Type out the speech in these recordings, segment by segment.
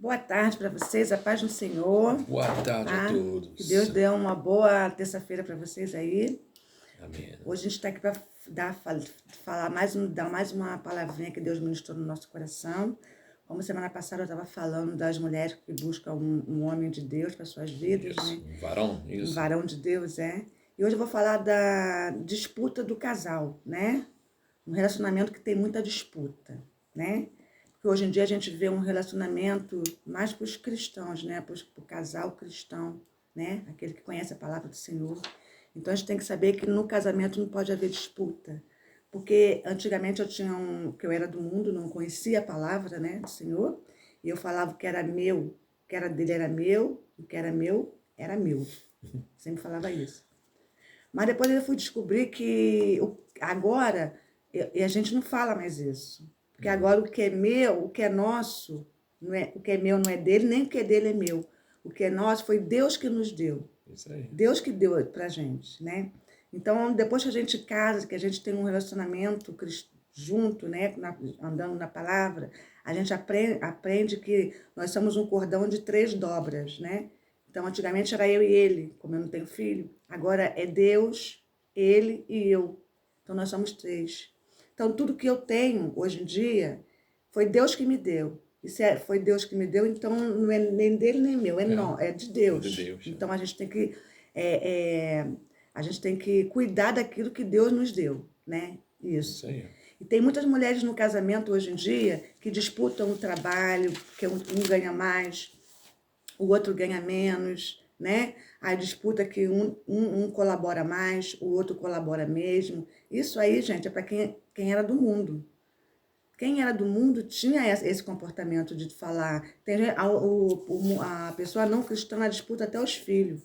Boa tarde para vocês, a paz do Senhor, Boa tarde a tá? Que todos. Deus dê uma boa terça-feira para vocês aí. Amém. Hoje a gente está aqui para dar mais uma palavrinha que Deus ministrou no nosso coração. Como semana passada eu estava falando das mulheres que buscam um homem de Deus para suas vidas, Isso, né? um varão, Um isso. varão de Deus, é. E hoje eu vou falar da disputa do casal, né? Um relacionamento que tem muita disputa, né? Porque hoje em dia a gente vê um relacionamento mais para os cristãos, né? Para o casal cristão, né? Aquele que conhece a palavra do Senhor. Então a gente tem que saber que no casamento não pode haver disputa. Porque antigamente que eu era do mundo, não conhecia a palavra, né, do Senhor, e eu falava que era meu, que era dele era meu, o que era meu era meu. Sempre falava isso. Mas depois eu fui descobrir que agora e a gente não fala mais isso. Porque agora o que é meu, o que é nosso, não é, o que é meu não é dele, nem o que é dele é meu. O que é nosso foi Deus que nos deu. Isso aí. Deus que deu pra gente, né? Então, depois que a gente casa, que a gente tem um relacionamento junto, né, andando na palavra, a gente aprende que nós somos um cordão de 3 dobras, né? Então, antigamente era eu e ele, como eu não tenho filho. Agora é Deus, ele e eu. Então, nós somos 3. Então, tudo que eu tenho hoje em dia foi Deus que me deu. E se foi Deus que me deu, então não é nem dele nem meu, é de Deus. É de Deus. Então, a gente tem que a gente tem que cuidar daquilo que Deus nos deu, né? Isso aí. E tem muitas mulheres no casamento hoje em dia que disputam o trabalho, que um ganha mais, o outro ganha menos, né? A disputa que um colabora mais, o outro colabora mesmo. Isso aí, gente, é para quem era do mundo. Quem era do mundo tinha esse comportamento de falar. A pessoa não cristã disputa até os filhos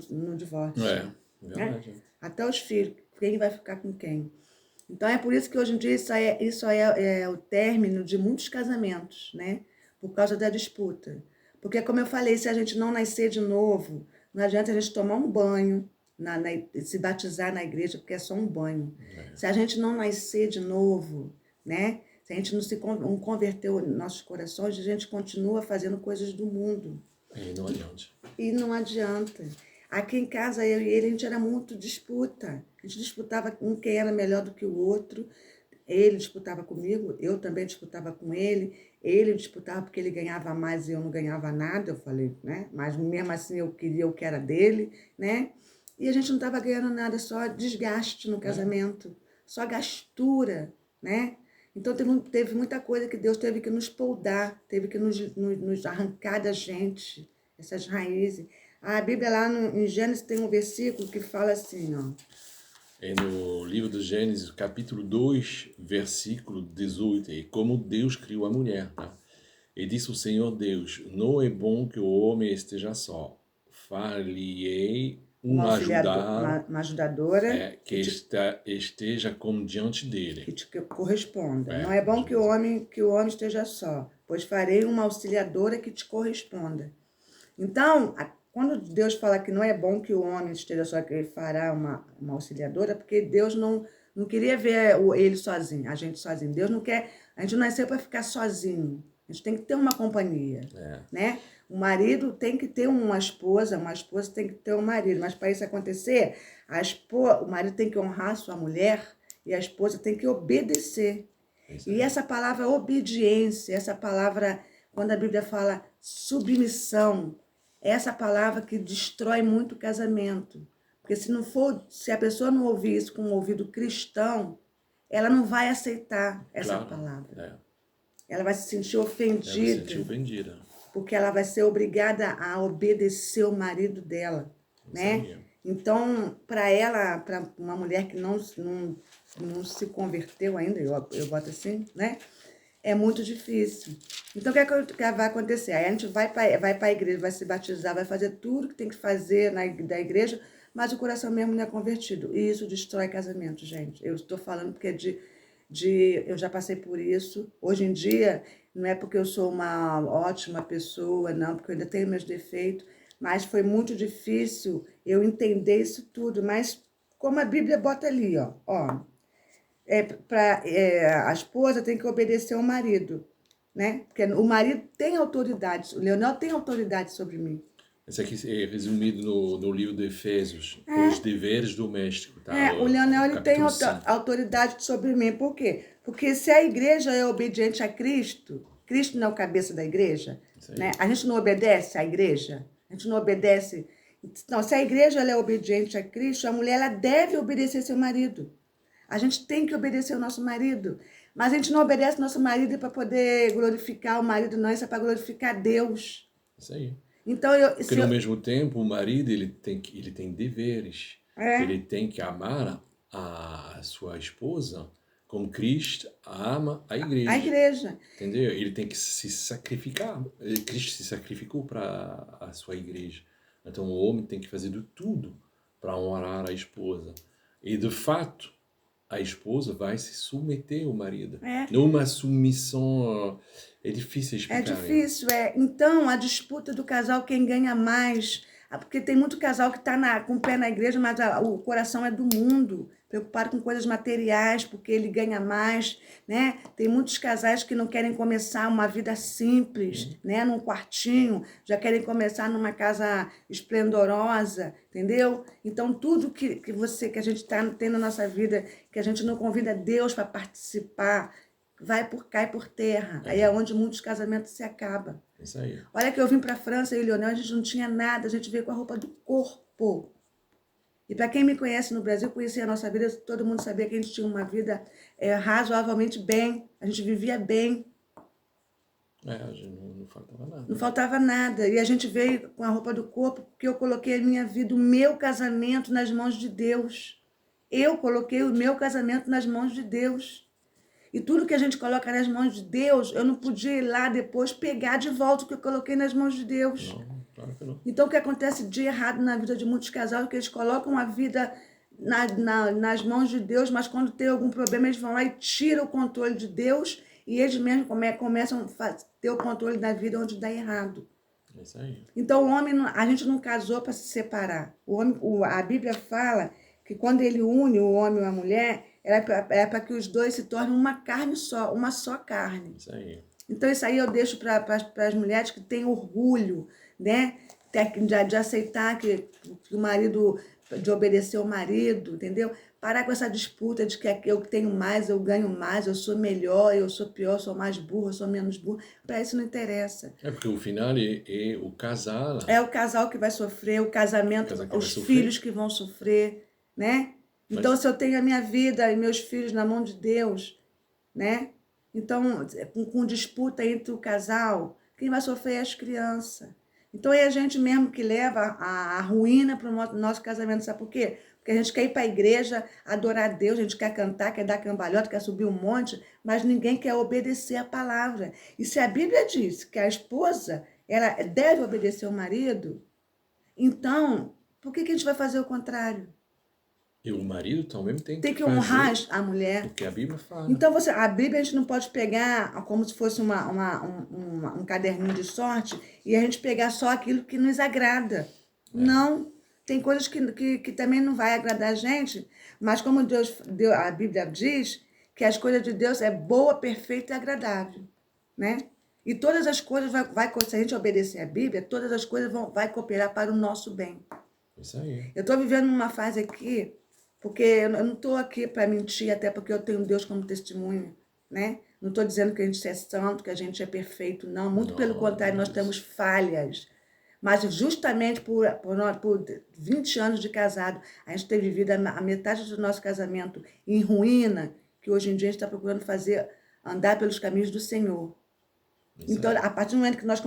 no divórcio. É, verdade. Né? Até os filhos. Quem vai ficar com quem? Então é por isso que hoje em dia isso é o término de muitos casamentos, né? Por causa da disputa. Porque, como eu falei, se a gente não nascer de novo, não adianta a gente tomar um banho, se batizar na igreja, porque é só um banho. Se a gente não nascer de novo, né? Se a gente não converteu nossos corações, a gente continua fazendo coisas do mundo. E não adianta. E não adianta. Aqui em casa, eu e ele, a gente era muito disputa. A gente disputava um quem era melhor do que o outro. Ele disputava comigo, eu também disputava com ele. Ele disputava porque ele ganhava mais e eu não ganhava nada. Eu falei, né? Mas mesmo assim eu queria o que era dele, né? E a gente não estava ganhando nada, só desgaste no casamento, só gastura, né? Então teve muita coisa que Deus teve que nos poldar, teve que nos arrancar da gente, essas raízes. A Bíblia lá em Gênesis tem um versículo que fala assim, ó. É no livro do Gênesis, capítulo 2, versículo 18. É como Deus criou a mulher, tá? E disse o Senhor Deus, não é bom que o homem esteja só. Far-lhe-ei Uma ajudadora que esteja como diante dele. que te corresponda. Não é bom que o homem esteja só, pois farei uma auxiliadora que te corresponda. Então, quando Deus fala que não é bom que o homem esteja só, que ele fará uma auxiliadora, porque Deus não queria ver ele sozinho, a gente sozinho. Deus não quer, a gente não nasceu para ficar sozinho. A gente tem que ter uma companhia, né? O marido tem que ter uma esposa tem que ter um marido. Mas para isso acontecer, o marido tem que honrar a sua mulher e a esposa tem que obedecer. E essa palavra obediência, essa palavra, quando a Bíblia fala submissão, é essa palavra que destrói muito o casamento. Porque se a pessoa não ouvir isso com um ouvido cristão, ela não vai aceitar essa palavra. Ela vai se sentir ofendida. Porque ela vai ser obrigada a obedecer o marido dela, né? Então, para uma mulher que não se converteu ainda, eu boto assim, né? É muito difícil. Então, o que vai acontecer? Aí a gente vai para a igreja, vai se batizar, vai fazer tudo que tem que fazer da igreja, mas o coração mesmo não é convertido. E isso destrói casamento, gente. Eu estou falando porque eu já passei por isso. Hoje em dia, não é porque eu sou uma ótima pessoa, não, porque eu ainda tenho meus defeitos, mas foi muito difícil eu entender isso tudo. Mas como a Bíblia bota ali, ó, a esposa tem que obedecer ao marido. né? Porque o marido tem autoridade, o Leonel tem autoridade sobre mim. Isso aqui é resumido no livro de Efésios, os deveres domésticos, tá? O Leonel O ele tem capítulo 5. autoridade sobre mim. Por quê? Porque se a igreja é obediente a Cristo, Cristo não é o cabeça da igreja, né? A gente não obedece à igreja, a gente não obedece. Não, se a igreja ela é obediente a Cristo, a mulher ela deve obedecer seu marido. A gente tem que obedecer o nosso marido. Mas a gente não obedece nosso marido para poder glorificar o marido, não. Isso é para glorificar Deus. Isso aí. Então, Porque no mesmo tempo, o marido ele tem deveres. Ele tem que amar a sua esposa como Cristo ama a igreja. A igreja. Entendeu? Ele tem que se sacrificar. Cristo se sacrificou para a sua igreja. Então o homem tem que fazer de tudo para honrar a esposa. E de fato, a esposa vai se submeter ao marido. Numa submissão, é difícil explicar. É difícil, Então, a disputa do casal, quem ganha mais. Porque tem muito casal que está com o pé na igreja, mas o coração é do mundo, preocupado com coisas materiais, porque ele ganha mais, né? Tem muitos casais que não querem começar uma vida simples, né? Num quartinho, já querem começar numa casa esplendorosa, entendeu? Então, tudo que a gente tem na nossa vida, que a gente não convida Deus para participar, cai por terra. Aí é onde muitos casamentos se acabam. Isso aí. Olha que eu vim para a França e o Leonel, a gente não tinha nada, a gente veio com a roupa do corpo. E para quem me conhece no Brasil, conhecia a nossa vida, todo mundo sabia que a gente tinha uma vida razoavelmente bem, a gente vivia bem. A gente não faltava nada. Não faltava nada. E a gente veio com a roupa do corpo porque eu coloquei a minha vida, o meu casamento nas mãos de Deus. Eu coloquei o meu casamento nas mãos de Deus. E tudo que a gente coloca nas mãos de Deus, eu não podia ir lá depois pegar de volta o que eu coloquei nas mãos de Deus. Não, claro que não. Então, o que acontece de errado na vida de muitos casais é que eles colocam a vida nas mãos de Deus, mas quando tem algum problema, eles vão lá e tiram o controle de Deus e eles mesmos começam a ter o controle da vida onde dá errado. É isso aí. Então, o homem, a gente não casou para se separar. A Bíblia fala que quando ele une o homem e a mulher, é para que os dois se tornem uma carne só, uma só carne. Isso aí. Então, isso aí eu deixo para as mulheres que têm orgulho, né? De aceitar que o marido, de obedecer ao marido, entendeu? Parar com essa disputa de que eu tenho mais, eu ganho mais, eu sou melhor, eu sou pior, eu sou mais burro, eu sou menos burro. Para isso não interessa. Porque o final é o casal. É o casal que vai sofrer, o casamento, os filhos que vão sofrer, né? Então, se eu tenho a minha vida e meus filhos na mão de Deus, né? Então, com disputa entre o casal, quem vai sofrer é as crianças. Então, é a gente mesmo que leva a ruína para o nosso casamento. Sabe por quê? Porque a gente quer ir para a igreja, adorar a Deus, a gente quer cantar, quer dar cambalhota, quer subir um monte, mas ninguém quer obedecer a palavra. E se a Bíblia diz que a esposa ela deve obedecer ao marido, então, por que a gente vai fazer o contrário? E o marido também tem que honrar a mulher. O que a Bíblia fala. Então, a Bíblia a gente não pode pegar como se fosse um caderninho de sorte e a gente pegar só aquilo que nos agrada. Não. Tem coisas que também não vai agradar a gente, mas como a Bíblia diz, que as coisas de Deus é boa, perfeita e agradável, né? E todas as coisas, se a gente obedecer a Bíblia, todas as coisas vai cooperar para o nosso bem. Isso aí. Eu estou vivendo uma fase aqui, porque eu não estou aqui para mentir, até porque eu tenho Deus como testemunha, né? Não estou dizendo que a gente é santo, que a gente é perfeito, não. Muito pelo contrário, nós temos falhas. Mas justamente por 20 anos de casado, a gente tem vivido a metade do nosso casamento em ruína, que hoje em dia a gente está procurando andar pelos caminhos do Senhor. Então, a partir do momento que nós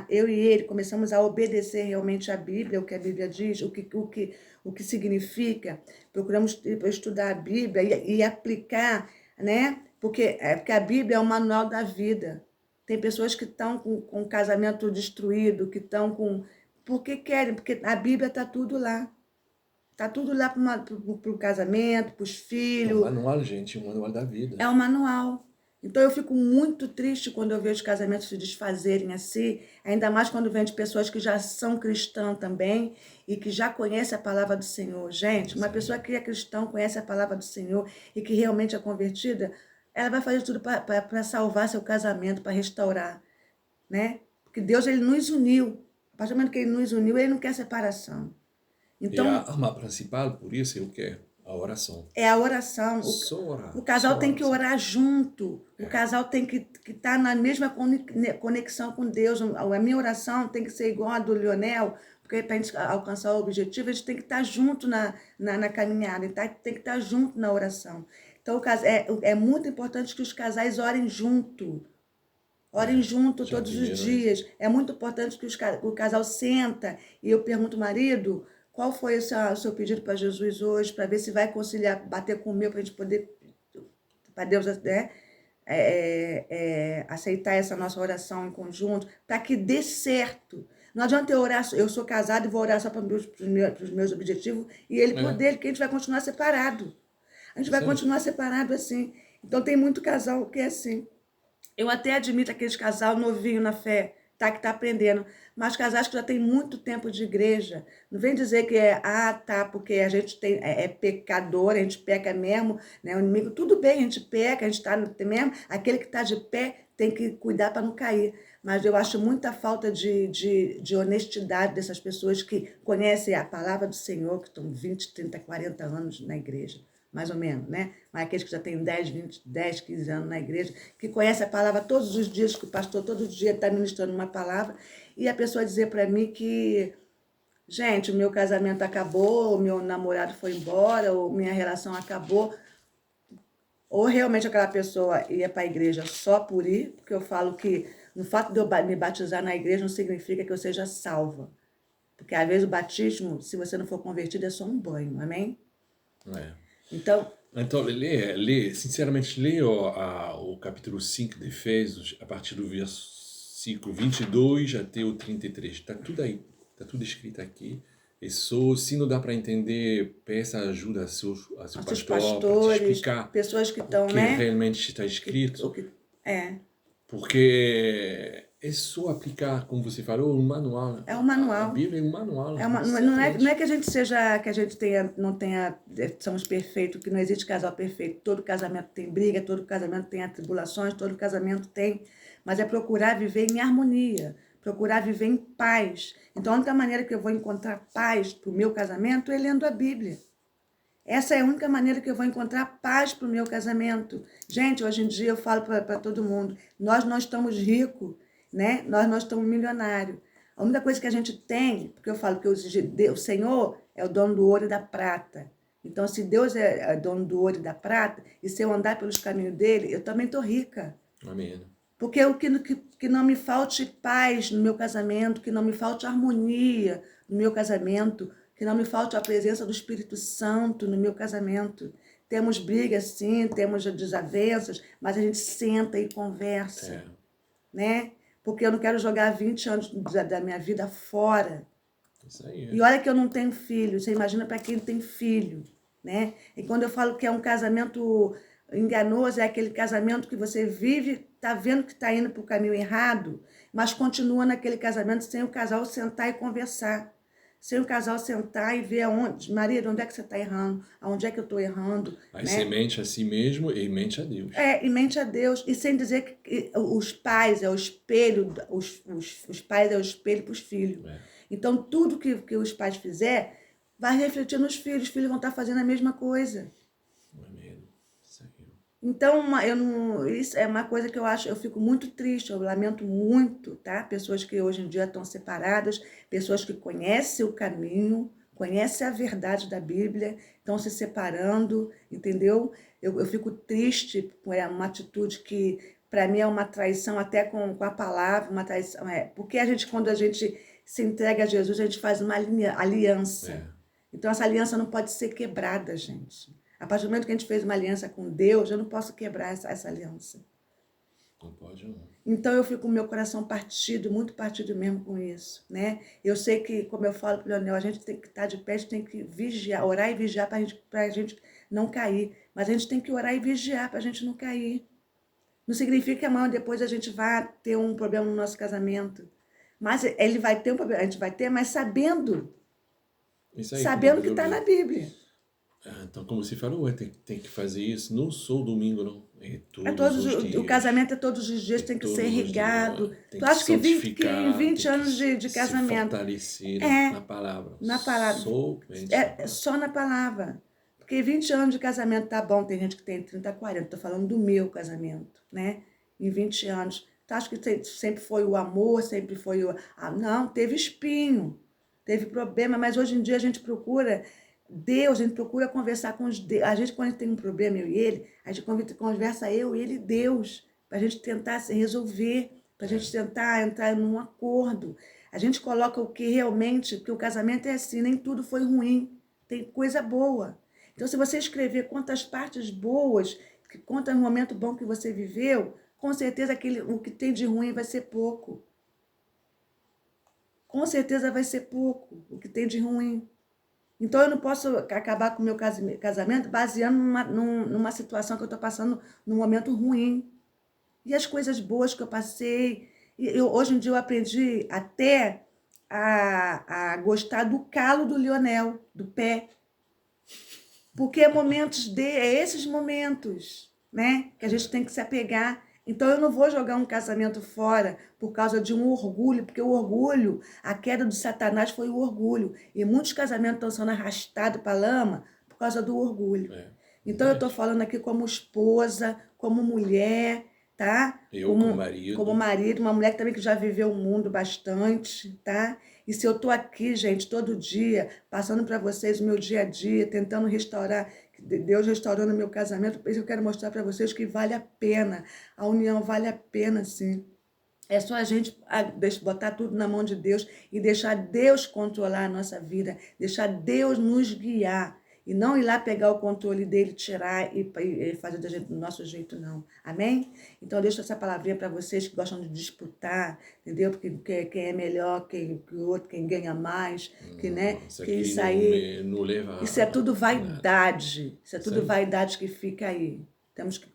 eu e ele, começamos a obedecer realmente a Bíblia, o que a Bíblia diz, o que significa, procuramos estudar a Bíblia e aplicar, né? Porque a Bíblia é o manual da vida. Tem pessoas que estão com o casamento destruído, que estão com... Porque querem, porque a Bíblia está tudo lá. Está tudo lá para o casamento, para os filhos. É um manual, gente, um manual da vida. É um manual. Então, eu fico muito triste quando eu vejo casamentos se desfazerem assim, ainda mais quando vem de pessoas que já são cristãs também e que já conhecem a palavra do Senhor. Gente, uma pessoa que é cristã, conhece a palavra do Senhor e que realmente é convertida, Ela vai fazer tudo para salvar seu casamento, para restaurar, né? Porque Deus, ele nos uniu. A partir do momento que ele nos uniu, ele não quer separação. E a Então, arma principal por isso é o quê? A oração. é a oração. Só orar. O casal Só tem que oração. orar junto. O casal tem que estar na mesma conexão com Deus. A minha oração tem que ser igual a do Lionel, porque para a gente alcançar o objetivo, a gente tem que estar junto na caminhada, tem que estar junto na oração. Então, é muito importante que os casais orem junto. Orem junto já todos os primeiro, dias. É muito importante que o casal senta e eu pergunto ao marido qual foi o seu pedido para Jesus hoje, para ver se vai conciliar, bater com o meu, para a gente poder, para Deus, né, aceitar essa nossa oração em conjunto, para que dê certo. Não adianta eu orar, eu sou casada e vou orar só para os meus objetivos e ele por dele, que a gente vai continuar separado. A gente vai continuar separado assim. Então tem muito casal que é assim. Eu até admito aqueles casal novinho na fé, tá, que está aprendendo, mas casais que já tem muito tempo de igreja, não vem dizer que porque a gente é pecador, a gente peca mesmo, né, o inimigo, tudo bem, a gente peca, a gente está mesmo, aquele que está de pé tem que cuidar para não cair, mas eu acho muita falta de honestidade dessas pessoas que conhecem a palavra do Senhor, que estão 20, 30, 40 anos na igreja, mais ou menos, né? Mas aqueles que já têm 10, 15 anos na igreja, que conhecem a palavra todos os dias, que o pastor todo dia está ministrando uma palavra, e a pessoa dizer para mim que, gente, o meu casamento acabou, o meu namorado foi embora, ou minha relação acabou, ou realmente aquela pessoa ia para a igreja só por ir, porque eu falo que no fato de eu me batizar na igreja não significa que eu seja salva. Porque às vezes o batismo, se você não for convertido, é só um banho, amém? É. Então, Sinceramente, leia o capítulo 5 de Efésios, a partir do versículo 22 até o 33. Está tudo aí, está tudo escrito aqui. E só, se não dá para entender, peça ajuda a seu pastor para te pastores, explicar pessoas que o estão, que né? realmente está escrito. É. Porque é só aplicar, como você falou, um manual. É um manual. A Bíblia é um manual. Não é que a gente seja, que a gente não tenha, somos perfeitos, que não existe casal perfeito. Todo casamento tem briga, todo casamento tem atribulações, todo casamento tem. Mas é procurar viver em harmonia, procurar viver em paz. Então, a única maneira que eu vou encontrar paz para o meu casamento é lendo a Bíblia. Essa é a única maneira que eu vou encontrar paz para o meu casamento. Gente, hoje em dia eu falo para todo mundo, nós não estamos ricos, né? Nós não estamos milionários. A única coisa que a gente tem, porque eu falo que o Senhor é o dono do ouro e da prata. Então, se Deus é dono do ouro e da prata, e se eu andar pelos caminhos dele, eu também estou rica. Amém. Porque que não me falte paz no meu casamento, que não me falte harmonia no meu casamento, que não me falte a presença do Espírito Santo no meu casamento. Temos brigas, sim, temos desavenças, mas a gente senta e conversa, né? Porque eu não quero jogar 20 anos da minha vida fora. Isso aí. E olha que eu não tenho filho, você imagina para quem tem filho, né? E quando eu falo que é um casamento enganoso, é aquele casamento que você vive, tá vendo que está indo para o caminho errado, mas continua naquele casamento sem o casal sentar e conversar. Sem o casal sentar e ver aonde, marido, onde é que você está errando, aonde é que eu estou errando. Aí né? você mente a si mesmo e mente a Deus. E mente a Deus. E sem dizer que os pais é o espelho, os pais é o espelho para os filhos. Então, tudo que os pais fizer vai refletir nos filhos. Os filhos vão estar fazendo a mesma coisa. Então, isso é uma coisa que eu fico muito triste, eu lamento muito, tá? Pessoas que hoje em dia estão separadas, pessoas que conhecem o caminho, conhecem a verdade da Bíblia, estão se separando, entendeu? Eu fico triste por uma atitude que, para mim, é uma traição até com a palavra, uma traição. Porque quando a gente se entrega a Jesus, a gente faz uma aliança. Então, essa aliança não pode ser quebrada, gente. A partir do momento que a gente fez uma aliança com Deus, eu não posso quebrar essa aliança. Não pode, não. Então, eu fico com o meu coração partido, muito partido mesmo com isso, né? Eu sei que, como eu falo para o Leonel, a gente tem que estar de pé, a gente tem que vigiar, orar e vigiar para a gente não cair. Mas a gente tem que orar e vigiar para a gente não cair. Não significa que amanhã ou depois a gente vai ter um problema no nosso casamento. Mas ele vai ter um problema, a gente vai ter, mas sabendo. Sabendo que está na Bíblia. Então, como você falou, tem que fazer isso não só domingo, não. É É todos todos, os o dias. casamento é todos os dias, É tem que ser todos os dias. irrigado. Tem Tu que acha que em santificar, 20 tem que anos de se casamento fortalecer é na palavra. na palavra, Somente na é palavra. só na palavra. Porque 20 anos de casamento tá bom, tem gente que tem 30, 40. Tô falando do meu casamento, né? Em 20 anos. Tu acha que sempre foi o amor, sempre foi o. Ah, não, teve espinho, teve problema, mas hoje em dia a gente procura Deus, a gente procura conversar com os Deus. A gente, quando a gente tem um problema, eu e ele, a gente conversa eu, ele e Deus, para a gente tentar se resolver, para a gente tentar entrar num acordo. A gente coloca o que realmente, porque o casamento é assim, nem tudo foi ruim, tem coisa boa. Então, se você escrever quantas partes boas, quantos momentos bons que você viveu, com certeza o que tem de ruim vai ser pouco. Com certeza vai ser pouco o que tem de ruim. Então, eu não posso acabar com o meu casamento baseando numa situação que eu estou passando num momento ruim. E as coisas boas que eu passei. Hoje em dia eu aprendi até a gostar do calo do Lionel, do pé. Porque é esses momentos, né, que a gente tem que se apegar. Então eu não vou jogar um casamento fora por causa de um orgulho, porque o orgulho, a queda de Satanás foi o orgulho. E muitos casamentos estão sendo arrastados para a lama por causa do orgulho. Então eu estou falando aqui como esposa, como mulher, tá? Eu como marido. Como marido, uma mulher também que já viveu o mundo bastante, tá? E se eu estou aqui, gente, todo dia, passando para vocês o meu dia a dia, tentando restaurar, Deus restaurando o meu casamento, eu quero mostrar para vocês que vale a pena, a união vale a pena, sim. É só a gente botar tudo na mão de Deus e deixar Deus controlar a nossa vida, deixar Deus nos guiar. E não ir lá pegar o controle dele, tirar e fazer do nosso jeito, não. Amém? Então, eu deixo essa palavrinha para vocês que gostam de disputar, entendeu? Porque quem é melhor que o outro, quem ganha mais, né? Que isso aí... não leva Isso é tudo vaidade. nada. Isso é tudo vaidade que fica aí. Temos que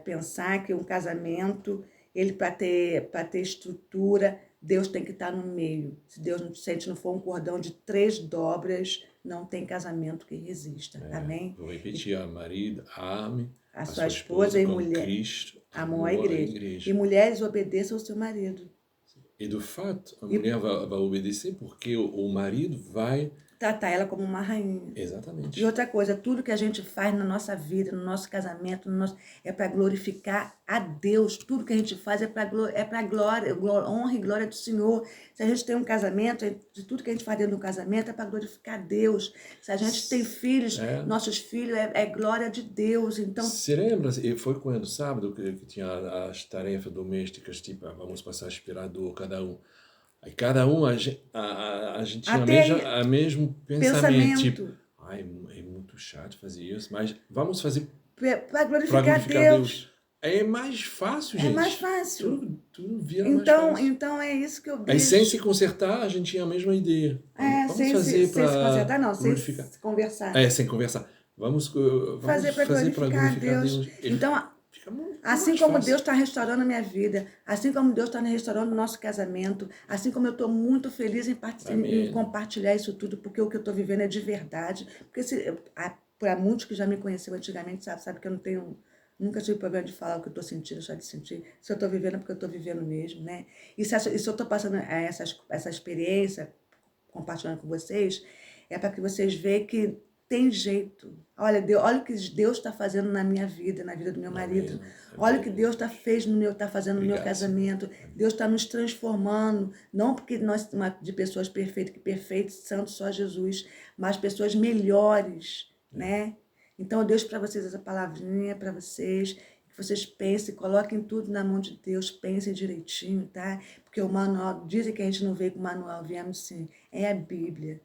pensar que um casamento, ele para ter estrutura, Deus tem que estar no meio. Se a gente não for um cordão de 3 dobras, não tem casamento que resista. Amém? Vou repetir, marido, ame a sua esposa e mulher. Cristo amam a igreja. E mulheres, obedeçam ao seu marido. E do fato, a mulher vai obedecer porque o marido vai tratar ela como uma rainha. Exatamente. E outra coisa, tudo que a gente faz na nossa vida, no nosso casamento, é para glorificar a Deus. Tudo que a gente faz é para glória, honra e glória do Senhor. Se a gente tem um casamento, tudo que a gente faz dentro do casamento é para glorificar a Deus. Se a gente tem filhos, nossos filhos é glória de Deus. Então, se lembra, foi quando, sábado, que tinha as tarefas domésticas, tipo, vamos passar aspirador, cada um. Aí cada um, a gente tinha o mesmo pensamento. Tipo, é muito chato fazer isso, mas vamos fazer para glorificar Deus. É mais fácil, gente. É mais fácil. Tudo vira mais fácil. Então é isso que eu vejo. Aí sem se consertar, a gente tinha a mesma ideia. Vamos sem fazer se consertar, não, sem se conversar. Sem conversar. Vamos fazer para glorificar Deus. Então, assim como Deus está restaurando a minha vida, assim como Deus está restaurando o nosso casamento, assim como eu estou muito feliz em compartilhar isso tudo, porque o que eu estou vivendo é de verdade. Porque para muitos que já me conheceram antigamente, sabe que eu nunca tive problema de falar o que eu estou sentindo, deixar de sentir. Se eu estou vivendo é porque eu estou vivendo mesmo, né? E se eu estou passando essa experiência, compartilhando com vocês, é para que vocês vejam que tem jeito. Olha o que Deus está fazendo na minha vida, na vida do meu marido. Olha o que Deus está fazendo no meu casamento. Deus está nos transformando. Não porque nós somos de pessoas perfeitas, que perfeitos, santos, só Jesus, mas pessoas melhores, né? Então, eu deixo para vocês essa palavrinha, para vocês, que vocês pensem, coloquem tudo na mão de Deus, pensem direitinho, tá? Porque o manual, dizem que a gente não veio com o manual, viemos sim, é a Bíblia.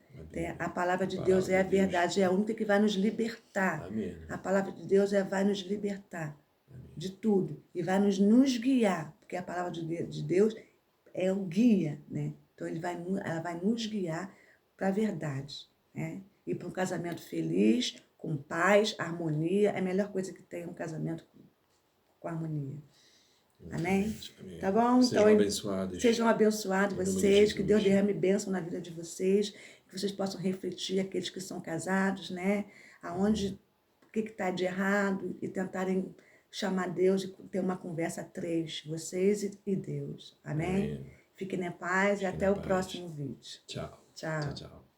A palavra de Deus é a verdade, é a única que vai nos libertar. Amém. A palavra de Deus vai nos libertar de tudo e vai nos guiar, porque a palavra de Deus é o guia, né? Então, ela vai nos guiar para a verdade, né? E para um casamento feliz, com paz, harmonia, é a melhor coisa que tem um casamento com harmonia. Amém? Amém. Tá bom? Sejam abençoados. Sejam abençoados vocês, que Deus derrame bênção na vida de vocês, que vocês possam refletir, aqueles que são casados, né? aonde, o que está de errado, e tentarem chamar Deus e ter uma conversa a três, vocês e Deus. Amém? Amém. Fiquem na paz e Fiquem até na o paz. próximo vídeo. Tchau. Tchau. Tchau, tchau.